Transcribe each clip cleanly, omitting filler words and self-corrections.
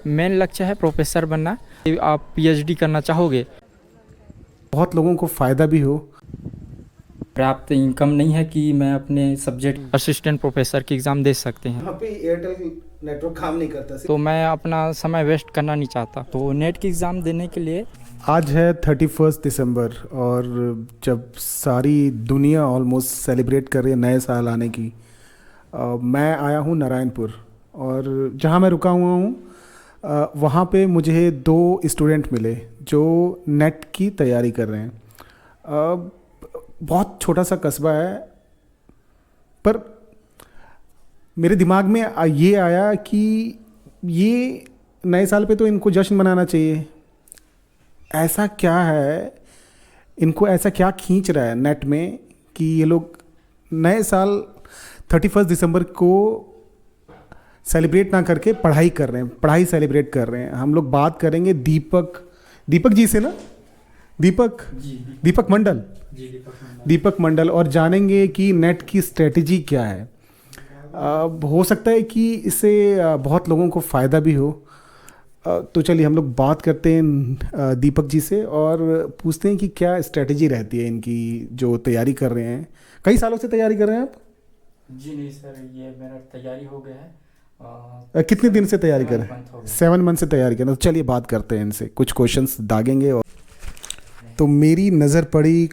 Main लक्ष्य है professor बनना। आप पीएचडी करना चाहोगे, बहुत लोगों को फ़ायदा भी हो। पर्याप्त इनकम नहीं है कि मैं अपने सब्जेक्ट असिस्टेंट प्रोफेसर की एग्ज़ाम दे सकते हैं, यहाँ पे एयरटेल नेटवर्क काम नहीं करता। तो मैं अपना समय वेस्ट करना नहीं चाहता। तो नेट की एग्ज़ाम देने के लिए आज है 31 दिसंबर और जब सारी दुनिया ऑलमोस्ट सेलिब्रेट कर रही है नए साल आने की, मैं आया हूँ नारायणपुर और जहाँ मैं रुका हुआ हूँ वहाँ पे मुझे 2 स्टूडेंट मिले जो नेट की तैयारी कर रहे हैं। बहुत छोटा सा कस्बा है, पर मेरे दिमाग में ये आया कि ये नए साल पे तो इनको जश्न मनाना चाहिए। ऐसा क्या है, इनको ऐसा क्या खींच रहा है नेट में कि ये लोग नए साल 31 दिसंबर को सेलिब्रेट ना करके पढ़ाई कर रहे हैं, पढ़ाई सेलिब्रेट कर रहे हैं। हम लोग बात करेंगे दीपक जी से ना, दीपक मंडल, दीपक मंडल, और जानेंगे कि नेट की स्ट्रेटजी क्या है। हो सकता है कि इससे बहुत लोगों को फ़ायदा भी हो। तो चलिए हम लोग बात करते हैं दीपक जी से और पूछते हैं कि क्या स्ट्रेटजी रहती है इनकी जो तैयारी कर रहे हैं। कई सालों से तैयारी कर रहे हैं आप? जी नहीं सर, ये मेरा तैयारी हो गया है। कितने दिन से तैयारी कर रहे हैं? 7 मंथ से तैयारी कर रहे हैं। तो चलिए बात करते हैं इनसे, कुछ क्वेश्चंस दागेंगे। और तो मेरी नज़र पड़ी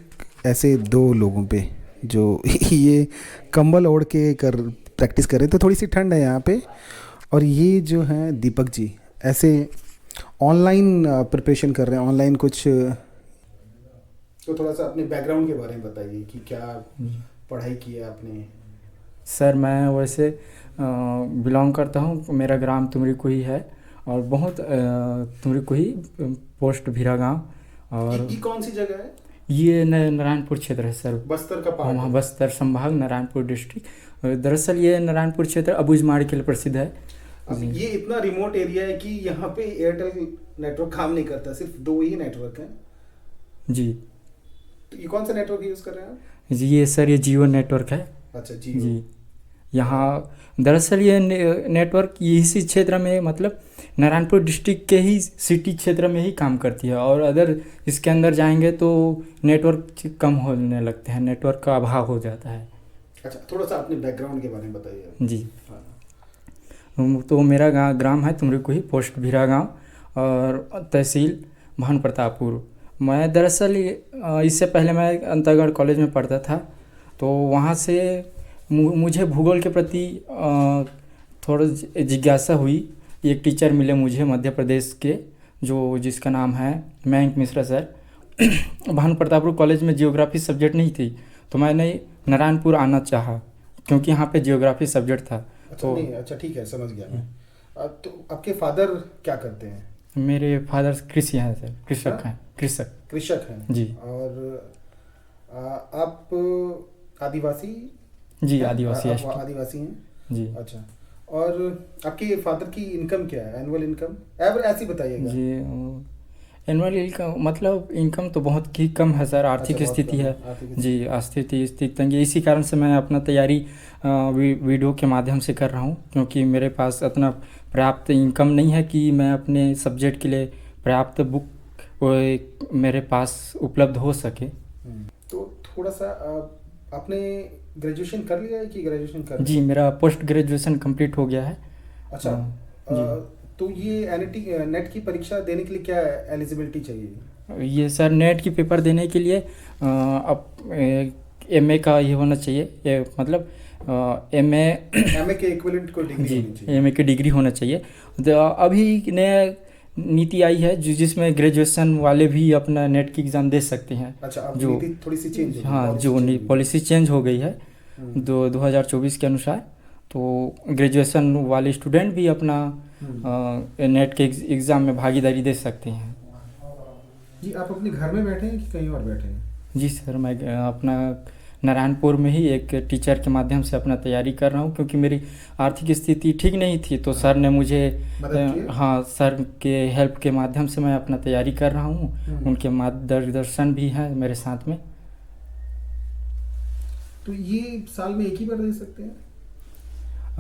ऐसे 2 लोगों पे जो ये कंबल ओढ़ के प्रैक्टिस कर रहे थे। थोड़ी सी ठंड है यहाँ पे। और ये जो हैं दीपक जी, ऐसे ऑनलाइन प्रिपरेशन कर रहे हैं, ऑनलाइन कुछ। तो थोड़ा सा अपने बैकग्राउंड के बारे में बताइए कि क्या पढ़ाई की है आपने। सर मैं वैसे बिलोंग करता हूँ, मेरा ग्राम तुमरी कुही है और बहुत तुमरी कुही पोस्ट भीरा गांव। और ये कौन सी जगह है? ये नारायणपुर क्षेत्र है सर, बस्तर का पार्ट वहाँ है। बस्तर संभाग नारायणपुर डिस्ट्रिक्ट। दरअसल ये नारायणपुर क्षेत्र अबूझमाड़ के लिए प्रसिद्ध है। अब ये इतना रिमोट एरिया है कि यहाँ पे एयरटेल नेटवर्क काम नहीं करता, सिर्फ 2 ही नेटवर्क हैं। जी तो ये कौन सा नेटवर्क यूज़ कर रहे हैं आप? जी, ये सर ये जियो नेटवर्क है। अच्छा जी। यहाँ दरअसल ये नेटवर्क इसी क्षेत्र में, मतलब नारायणपुर डिस्ट्रिक्ट के ही सिटी क्षेत्र में ही काम करती है, और अदर इसके अंदर जाएंगे तो नेटवर्क कम होने लगते हैं, नेटवर्क का अभाव हो जाता है। अच्छा, थोड़ा सा अपने बैकग्राउंड के बारे में बताइए। जी तो मेरा ग्राम है तुमरी कुही, पोस्ट भीरा गांव और तहसील भानु प्रतापपुर। मैं दरअसल इससे पहले मैं अंतागढ़ कॉलेज में पढ़ता था, तो वहाँ से मुझे भूगोल के प्रति थोड़ा जिज्ञासा हुई। एक टीचर मिले मुझे मध्य प्रदेश के, जिसका नाम है मयंक मिश्रा सर। भानु प्रतापपुर कॉलेज में जियोग्राफी सब्जेक्ट नहीं थी, तो मैंने नारायणपुर आना चाहा क्योंकि यहाँ पे जियोग्राफी सब्जेक्ट था। अच्छा, नहीं, अच्छा ठीक है, समझ गया मैं। तो आपके फादर क्या करते हैं? मेरे फादर कृषि हैं सर, कृषक हैं, कृषक हैं जी। और आप आदिवासी? जी आदिवासी आदिवासी हैं जी। अच्छा, और आपके फादर की इनकम क्या है, एनुअल इनकम? ऐसी बताइएगा जी। एनुअल इनकम मतलब इनकम तो बहुत ही कम है सर, आर्थिक अच्छा, स्थिति है जी, स्थिति तंगी। इसी कारण से मैं अपना तैयारी वीडियो के माध्यम से कर रहा हूँ, क्योंकि मेरे पास इतना पर्याप्त इनकम नहीं है कि मैं अपने सब्जेक्ट के लिए पर्याप्त बुक मेरे पास उपलब्ध हो सके। तो थोड़ा सा आपने ग्रेजुएशन कर लिया है कि ग्रेजुएशन कर? जी, मेरा पोस्ट ग्रेजुएशन कंप्लीट हो गया है। अच्छा तो ये नेट की परीक्षा देने के लिए क्या एलिजिबिलिटी चाहिए? ये सर नेट की पेपर देने के लिए अब एमए का ये होना चाहिए, मतलब एमए के इक्विवेलेंट कोई डिग्री जी, होनी चाहिए। एमए की डिग्री होना चाहिए। तो अभी नया नीति आई है जिसमें ग्रेजुएशन वाले भी अपना नेट की एग्ज़ाम दे सकते हैं। अच्छा, अब जो नीति थोड़ी सी चेंज हो गई, हाँ, जो पॉलिसी चेंज हो गई है 2024 के अनुसार, तो ग्रेजुएशन वाले स्टूडेंट भी अपना नेट के एग्ज़ाम में भागीदारी दे सकते हैं। जी, आप अपने घर में बैठे हैं कि कहीं और बैठे हैं? जी सर, मैं अपना नारायणपुर में ही एक टीचर के माध्यम से अपना तैयारी कर रहा हूँ, क्योंकि मेरी आर्थिक स्थिति ठीक नहीं थी, तो सर ने मुझे हाँ, सर के हेल्प के माध्यम से मैं अपना तैयारी कर रहा हूँ। उनके मार्गदर्शन भी हैं मेरे साथ में। तो ये साल में एक ही बार दे सकते हैं?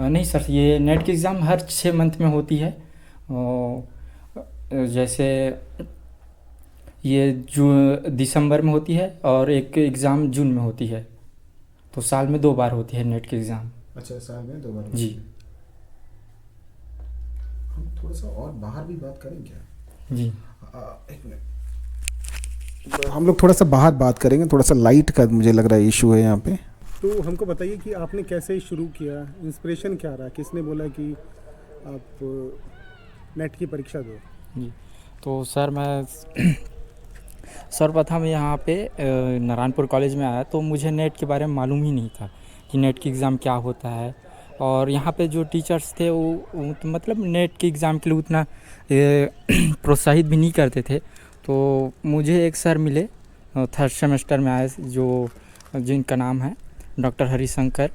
नहीं सर, ये नेट की एग्ज़ाम हर 6 मंथ में होती है, जैसे ये दिसंबर में होती है और एक एग्ज़ाम जून में होती है, तो साल में 2 बार होती है नेट की एग्ज़ाम। अच्छा, साल में 2 बार जी। हम थोड़ा सा और बाहर भी बात करें क्या? जी। एक मिनट, हम लोग थोड़ा सा बाहर बात करेंगे, थोड़ा सा लाइट का मुझे लग रहा है इशू है यहाँ पे। तो हमको बताइए कि आपने कैसे शुरू किया, इंस्पिरेशन क्या रहा, किसने बोला कि आप नेट की परीक्षा दो? जी, तो सर मैं सर्वप्रथम यहाँ पे नारायणपुर कॉलेज में आया तो मुझे नेट के बारे में मालूम ही नहीं था कि नेट की एग्ज़ाम क्या होता है। और यहाँ पे जो टीचर्स थे वो मतलब नेट के एग्ज़ाम के लिए उतना प्रोत्साहित भी नहीं करते थे। तो मुझे एक सर मिले थर्ड सेमेस्टर में आए, जो जिनका नाम है डॉक्टर हरिशंकर,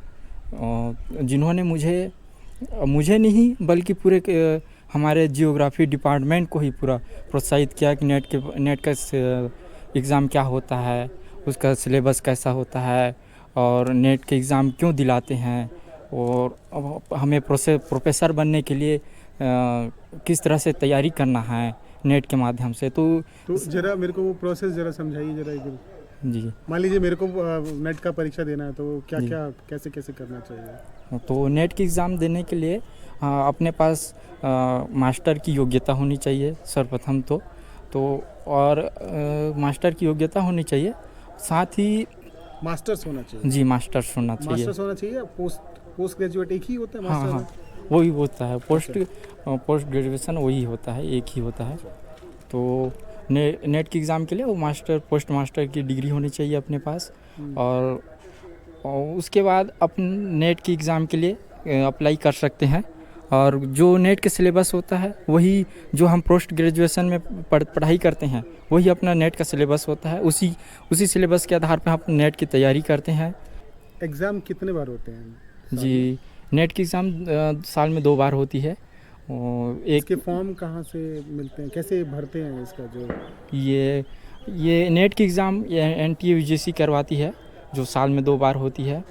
जिन्होंने मुझे नहीं बल्कि पूरे हमारे जियोग्राफी डिपार्टमेंट को ही पूरा प्रोत्साहित किया कि नेट का एग्ज़ाम क्या होता है, उसका सिलेबस कैसा होता है और नेट के एग्ज़ाम क्यों दिलाते हैं, और हमें प्रोफेसर बनने के लिए किस तरह से तैयारी करना है नेट के माध्यम से। तो जरा मेरे को वो प्रोसेस जरा समझाइए जरा एक। जी, मान लीजिए मेरे को नेट का परीक्षा देना है, तो क्या क्या कैसे कैसे करना चाहिए? तो नेट की एग्ज़ाम देने के लिए अपने पास मास्टर की योग्यता होनी चाहिए सर्वप्रथम तो और मास्टर की योग्यता होनी चाहिए, साथ ही मास्टर्स होना चाहिए। जी मास्टर्स होना चाहिए। मास्टर्स होना चाहिए या पोस्ट ग्रेजुएट एक ही होता है? हाँ हाँ, वही होता है, पोस्ट ग्रेजुएशन वही होता है, एक ही होता है। तो नेट की एग्ज़ाम के लिए वो मास्टर पोस्ट मास्टर की डिग्री होनी चाहिए अपने पास। और उसके बाद अपन नेट की एग्ज़ाम के लिए अप्लाई कर सकते हैं। और जो नेट के सिलेबस होता है वही जो हम पोस्ट ग्रेजुएशन में पढ़ाई करते हैं वही अपना नेट का सिलेबस होता है। उसी सिलेबस के आधार पर हम नेट की तैयारी करते हैं। एग्ज़ाम कितने बार होते हैं? जी, नेट की एग्ज़ाम साल में 2 बार होती है। और इसके फॉर्म कहाँ से मिलते हैं, कैसे भरते हैं इसका? जो ये नेट की एग्ज़ाम NTA UGC करवाती है, जो साल में 2 बार होती है।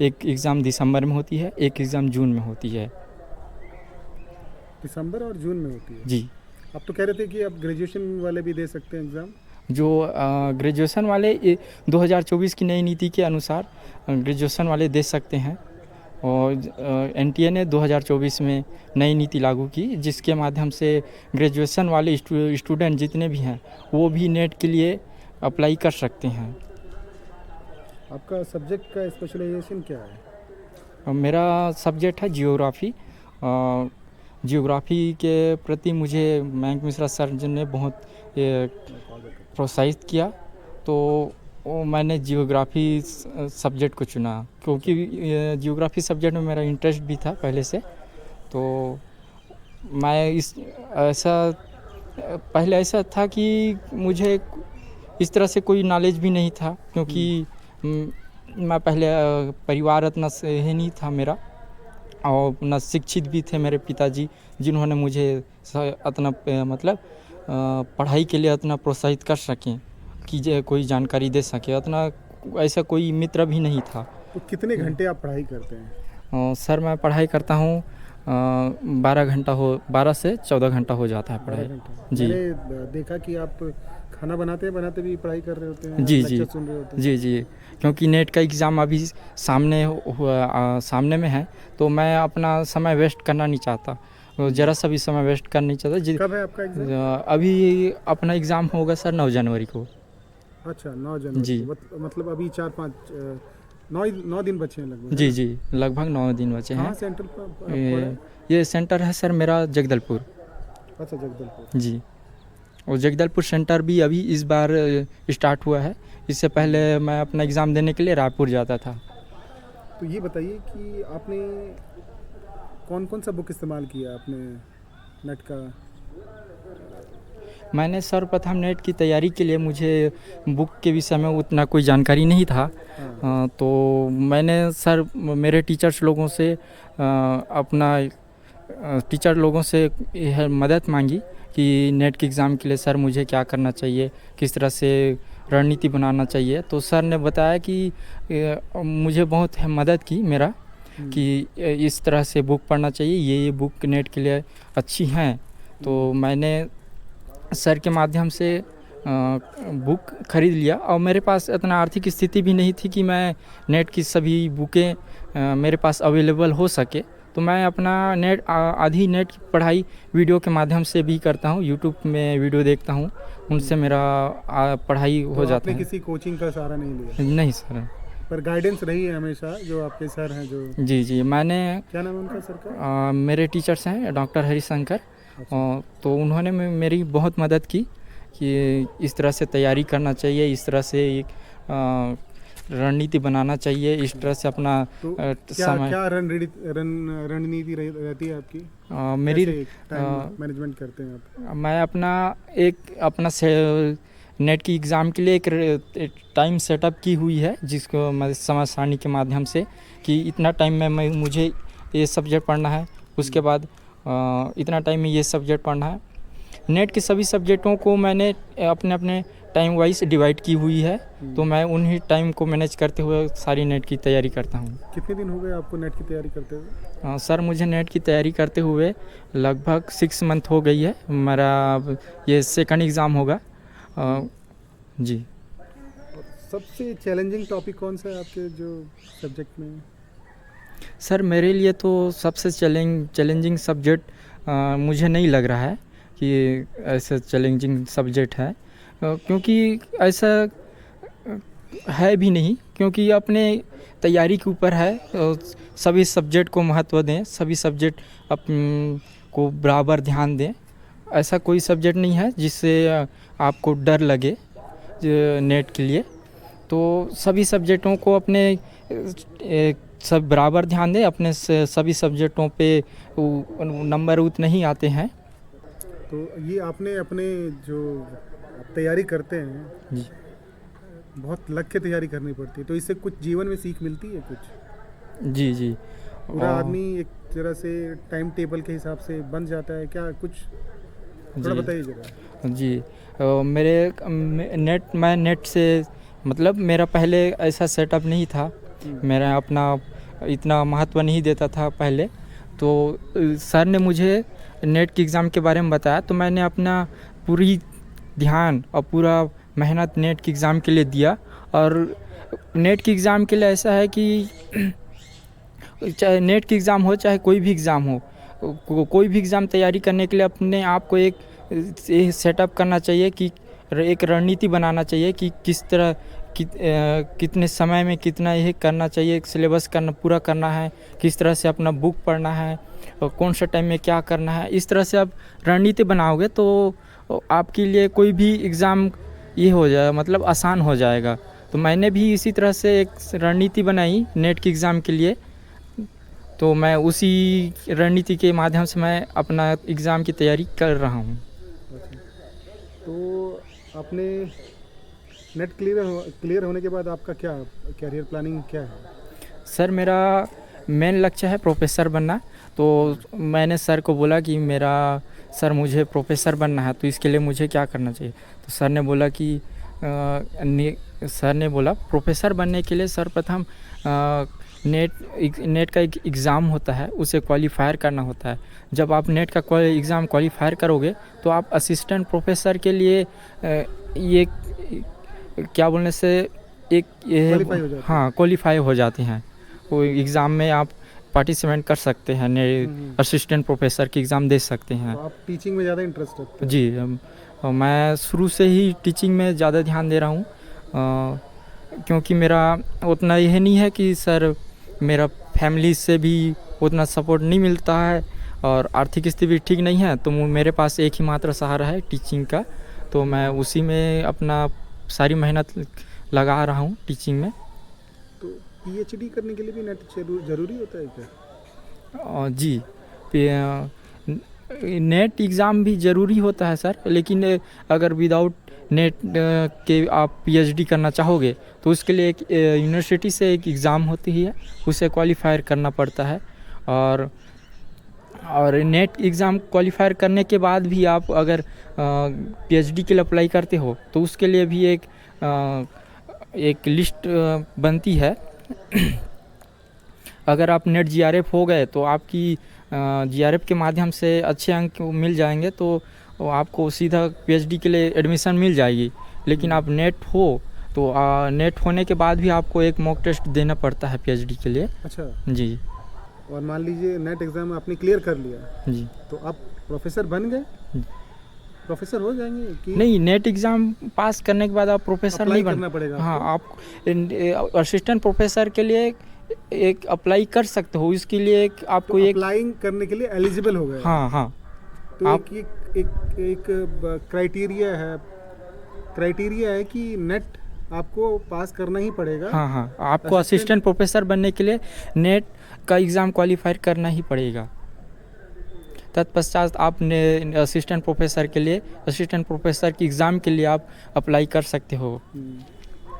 एक एग्ज़ाम दिसंबर में होती है, एक एग्ज़ाम जून में होती है। दिसंबर और जून में होती है? जी। आप तो कह रहे थे कि आप ग्रेजुएशन वाले भी दे सकते हैं एग्ज़ाम। जो ग्रेजुएशन वाले 2024 की नई नीति के अनुसार ग्रेजुएशन वाले दे सकते हैं। और NTA ने 2024 में नई नीति लागू की, जिसके माध्यम से ग्रेजुएशन वाले स्टूडेंट जितने भी हैं वो भी नेट के लिए अप्लाई कर सकते हैं। आपका सब्जेक्ट का स्पेशलाइजेशन क्या है? मेरा सब्जेक्ट है जियोग्राफी। जियोग्राफी के प्रति मुझे मयंक मिश्रा सर जी ने बहुत प्रोत्साहित किया, तो मैंने जियोग्राफी सब्जेक्ट को चुना, क्योंकि जियोग्राफी सब्जेक्ट में मेरा इंटरेस्ट भी था पहले से। तो मैं पहले ऐसा था कि मुझे इस तरह से कोई नॉलेज भी नहीं था, क्योंकि मैं पहले परिवार इतना सही नहीं था मेरा, और न शिक्षित भी थे मेरे पिताजी, जिन्होंने मुझे इतना मतलब पढ़ाई के लिए इतना प्रोत्साहित कर सकें कि कोई जानकारी दे सके, इतना ऐसा कोई मित्र भी नहीं था। तो कितने घंटे आप पढ़ाई करते हैं? सर मैं पढ़ाई करता हूँ 12 से 14 घंटा हो जाता है पढ़ाई। जी। मैंने देखा कि आप खाना बनाते भी पढ़ाई कर रहे होते हैं, जी लेक्चर सुन रहे होते हैं। जी जी, क्योंकि नेट का एग्ज़ाम अभी सामने में है, तो मैं अपना समय वेस्ट करना नहीं चाहता, ज़रा सा भी समय वेस्ट करना नहीं चाहता। कब है आपका एग्ज़ाम? अभी अपना एग्ज़ाम होगा सर 9 जनवरी को। अच्छा, 9 जनवरी जी। मतलब अभी 9 दिन बचे हैं लगभग। जी जी, लगभग 9 दिन बचे हैं। कहाँ सेंटर पर? ये सेंटर है सर मेरा जगदलपुर। अच्छा, जगदलपुर। जी, और जगदलपुर सेंटर भी अभी इस बार स्टार्ट हुआ है। इससे पहले मैं अपना एग्ज़ाम देने के लिए रायपुर जाता था। तो ये बताइए कि आपने कौन कौन सा बुक इस्तेमाल किया आपने नेट का? मैंने सर्वप्रथम नेट की तैयारी के लिए मुझे बुक के विषय में उतना कोई जानकारी नहीं था। तो मैंने सर मेरे टीचर लोगों से यह मदद मांगी कि नेट के एग्ज़ाम के लिए सर मुझे क्या करना चाहिए, किस तरह से रणनीति बनाना चाहिए। तो सर ने बताया कि मुझे बहुत मदद की मेरा कि इस तरह से बुक पढ़ना चाहिए, ये बुक नेट के लिए अच्छी हैं, तो मैंने सर के माध्यम से बुक खरीद लिया और मेरे पास इतना आर्थिक स्थिति भी नहीं थी कि मैं नेट की सभी बुकें मेरे पास अवेलेबल हो सके। तो मैं अपना आधी नेट की पढ़ाई वीडियो के माध्यम से भी करता हूँ, यूट्यूब में वीडियो देखता हूँ, उनसे मेरा पढ़ाई हो जाता आपने है। किसी कोचिंग का सहारा नहीं लिया? नहीं सर। पर गाइडेंस रही है हमेशा, जो आपके सर हैं जो, जी जी, मैंने क्या नाम है उनका सर का? मेरे टीचर्स हैं डॉक्टर हरिशंकर, तो उन्होंने मेरी बहुत मदद की कि इस तरह से तैयारी करना चाहिए, इस तरह से एक रणनीति बनाना चाहिए, इस तरह से अपना तो समय। क्या रणनीति रहती है आपकी? मेरी टाइम मैनेजमेंट करते हैं आप? मैं अपना नेट की एग्ज़ाम के लिए एक टाइम सेटअप की हुई है, जिसको मैं समय सारणी के माध्यम से कि इतना टाइम में मुझे ये सब्जेक्ट पढ़ना है, उसके बाद इतना टाइम में ये सब्जेक्ट पढ़ना है। नेट के सभी सब्जेक्टों को मैंने अपने अपने टाइम वाइज डिवाइड की हुई है, तो मैं उन्हीं टाइम को मैनेज करते हुए सारी नेट की तैयारी करता हूँ। कितने दिन हो गए आपको नेट की तैयारी करते हुए? सर मुझे नेट की तैयारी करते हुए लगभग 6 मंथ हो गई है। मेरा ये सेकंड एग्ज़ाम होगा। जी। सबसे चैलेंजिंग टॉपिक कौन सा है आपके जो सब्जेक्ट में? सर मेरे लिए तो सबसे चैलेंजिंग सब्जेक्ट मुझे नहीं लग रहा है कि ऐसा चैलेंजिंग सब्जेक्ट है, क्योंकि ऐसा है भी नहीं, क्योंकि अपने तैयारी के ऊपर है। सभी सब्जेक्ट को महत्व दें, सभी सब्जेक्ट को बराबर ध्यान दें। ऐसा कोई सब्जेक्ट नहीं है जिससे आपको डर लगे नेट के लिए। तो सभी सब्जेक्टों को अपने सब बराबर ध्यान दें, अपने सभी सब्जेक्टों पे नंबर उतने नहीं आते हैं। तो ये आपने अपने जो तैयारी करते हैं जी। बहुत लग के तैयारी करनी पड़ती है, तो इससे कुछ जीवन में सीख मिलती है कुछ? जी जी। पूरा आदमी एक तरह से टाइम टेबल के हिसाब से बन जाता है क्या? कुछ थोड़ा बताइए जरा। जी। मैं नेट से मतलब मेरा पहले ऐसा सेटअप नहीं था, मेरा अपना इतना महत्व नहीं देता था पहले। तो सर ने मुझे नेट के एग्ज़ाम के बारे में बताया, तो मैंने अपना पूरी ध्यान और पूरा मेहनत नेट के एग्ज़ाम के लिए दिया। और नेट के एग्ज़ाम के लिए ऐसा है कि चाहे नेट की एग्ज़ाम हो चाहे कोई भी एग्ज़ाम हो, कोई भी एग्ज़ाम तैयारी करने के लिए अपने आप को एक सेटअप करना चाहिए कि एक रणनीति बनाना चाहिए कि किस तरह कितने समय में कितना यह करना चाहिए, सिलेबस पूरा करना है, किस तरह से अपना बुक पढ़ना है और कौन सा टाइम में क्या करना है। इस तरह से आप रणनीति बनाओगे तो आपके लिए कोई भी एग्ज़ाम ये हो जाए, मतलब आसान हो जाएगा। तो मैंने भी इसी तरह से एक रणनीति बनाई नेट के एग्ज़ाम के लिए, तो मैं उसी रणनीति के माध्यम से मैं अपना एग्ज़ाम की तैयारी कर रहा हूँ। तो आपने नेट क्लियर होने के बाद आपका क्या कैरियर प्लानिंग क्या है? सर मेरा मेन लक्ष्य है प्रोफेसर बनना। तो मैंने सर को बोला कि सर मुझे प्रोफेसर बनना है, तो इसके लिए मुझे क्या करना चाहिए? तो सर ने बोला प्रोफेसर बनने के लिए सर्वप्रथम नेट का एक एग्ज़ाम होता है, उसे क्वालिफायर करना होता है। जब आप नेट का एग्ज़ाम क्वालिफायर करोगे तो आप असिस्टेंट प्रोफेसर के लिए ये क्या बोलने से क्वालिफाई हो जाते हैं। वो एग्ज़ाम में आप पार्टिसिपेट कर सकते हैं, असिस्टेंट प्रोफेसर की एग्ज़ाम दे सकते हैं। तो आप टीचिंग में ज़्यादा इंटरेस्ट रखते हैं? जी, मैं शुरू से ही टीचिंग में ज़्यादा ध्यान दे रहा हूँ, क्योंकि मेरा उतना यह नहीं है कि सर मेरा फैमिली से भी उतना सपोर्ट नहीं मिलता है और आर्थिक स्थिति भी ठीक नहीं है, तो मेरे पास एक ही मात्र सहारा है टीचिंग का। तो मैं उसी में अपना सारी मेहनत लगा रहा हूँ टीचिंग में। तो पीएचडी करने के लिए भी नेट ज़रूरी होता है क्या? जी, नेट एग्ज़ाम भी ज़रूरी होता है सर, लेकिन अगर विदाउट नेट के आप पीएचडी करना चाहोगे तो उसके लिए एक यूनिवर्सिटी से एक एग्ज़ाम होती है, उसे क्वालिफायर करना पड़ता है। और नेट एग्ज़ाम क्वालिफायर करने के बाद भी आप अगर पीएचडी के लिए अप्लाई करते हो तो उसके लिए भी एक लिस्ट बनती है। अगर आप नेट जीआरएफ हो गए तो आपकी जीआरएफ के माध्यम से अच्छे अंक मिल जाएंगे तो आपको सीधा पीएचडी के लिए एडमिशन मिल जाएगी। लेकिन आप नेट हो तो नेट होने के बाद भी आपको एक मॉक टेस्ट देना पड़ता है पीएचडी के लिए। अच्छा, जी और मान लीजिए नेट एग्ज़ाम आपने क्लियर कर लिया जी। तो आप प्रोफेसर बन गए, प्रोफेसर हो जाएंगे कि नहीं, नेट एग्ज़ाम पास करने के बाद आप प्रोफेसर अप्लाई नहीं करना पड़ेगा? हाँ, आप असिस्टेंट प्रोफेसर के लिए एक अप्लाई कर सकते हो। इसके लिए एक आपको तो एक अप्लाइंग करने के लिए एलिजिबल हो गए? हाँ हाँ तो आप एक क्राइटेरिया है कि नेट आपको पास करना ही पड़ेगा। हाँ हाँ आपको असिस्टेंट प्रोफेसर बनने के लिए नेट का एग्ज़ाम क्वालिफाई करना ही पड़ेगा। तत्पश्चात आपने असिस्टेंट प्रोफेसर के लिए असिस्टेंट प्रोफेसर की एग्ज़ाम के लिए आप अप्लाई कर सकते हो।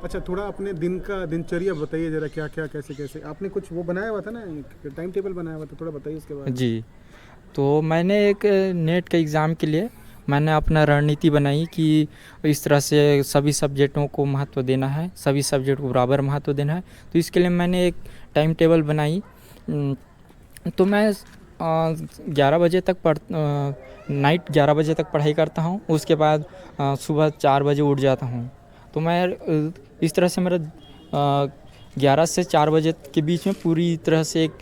अच्छा, थोड़ा अपने दिन का दिनचर्या बताइए ज़रा, क्या क्या कैसे कैसे आपने कुछ वो बनाया हुआ था ना, टाइम टेबल बनाया हुआ था, थोड़ा बताइए उसके बारे में। जी, तो मैंने एक नेट के एग्ज़ाम के लिए मैंने अपना रणनीति बनाई कि इस तरह से सभी सब्जेक्टों को महत्व देना है, सभी सब्जेक्ट को बराबर महत्व देना है। तो इसके लिए मैंने एक टाइम टेबल बनाई। तो मैं 11 बजे तक नाइट 11 बजे तक पढ़ाई करता हूँ। उसके बाद सुबह 4 बजे उठ जाता हूँ। तो मैं इस तरह से मेरा 11 से 4 बजे के बीच में पूरी तरह से एक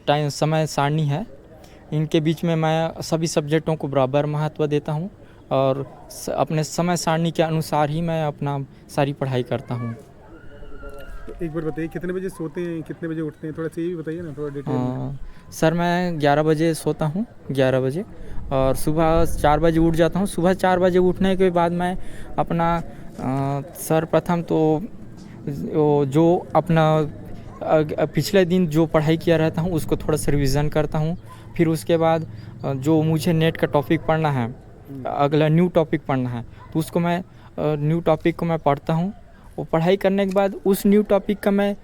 टाइम समय सारणी है। इनके बीच में मैं सभी सब्जेक्टों को बराबर महत्व देता हूँ और अपने समय सारणी के अनुसार ही मैं अपना सारी पढ़ाई करता हूँ। एक बार बताइए, कितने बजे सोते हैं, कितने बजे उठते हैं, थोड़ा सा ये भी बताइए ना, थोड़ा डिटेल में। सर मैं 11 बजे सोता हूँ, 11 बजे, और सुबह 4 बजे उठ जाता हूँ। सुबह 4 बजे उठने के बाद मैं अपना सर्वप्रथम तो जो अपना पिछले दिन जो पढ़ाई किया रहता हूँ उसको थोड़ा सा रिवीजन करता हूँ। फिर उसके बाद जो मुझे नेट का टॉपिक पढ़ना है, अगला न्यू टॉपिक पढ़ना है, तो उसको मैं न्यू टॉपिक को मैं पढ़ता हूँ। वो पढ़ाई करने के बाद उस न्यू टॉपिक का मैं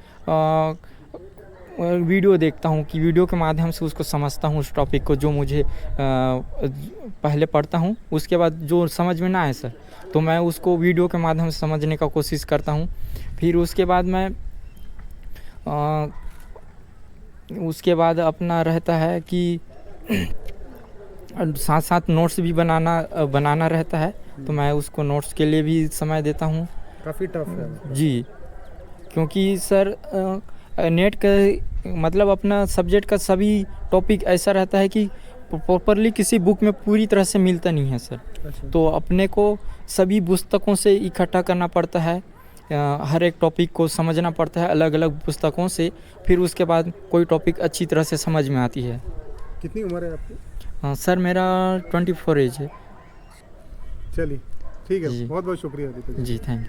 वीडियो देखता हूँ कि वीडियो के माध्यम से उसको समझता हूँ उस टॉपिक को जो मुझे पहले पढ़ता हूँ। उसके बाद जो समझ में ना आए सर, तो मैं उसको वीडियो के माध्यम से समझने का कोशिश करता हूँ। फिर उसके बाद मैं उसके बाद अपना रहता है कि साथ साथ नोट्स भी बनाना रहता है। तो मैं उसको नोट्स के लिए भी समय देता हूँ। काफ़ी टफ है जी, क्योंकि सर नेट का मतलब अपना सब्जेक्ट का सभी टॉपिक ऐसा रहता है कि प्रॉपरली किसी बुक में पूरी तरह से मिलता नहीं है सर। अच्छा। तो अपने को सभी पुस्तकों से इकट्ठा करना पड़ता है, हर एक टॉपिक को समझना पड़ता है अलग अलग पुस्तकों से। फिर उसके बाद कोई टॉपिक अच्छी तरह से समझ में आती है। कितनी उम्र है आपकी? सर मेरा 24 एज है। चलिए ठीक है, जी। बहुत बहुत शुक्रिया। जी थैंक यू।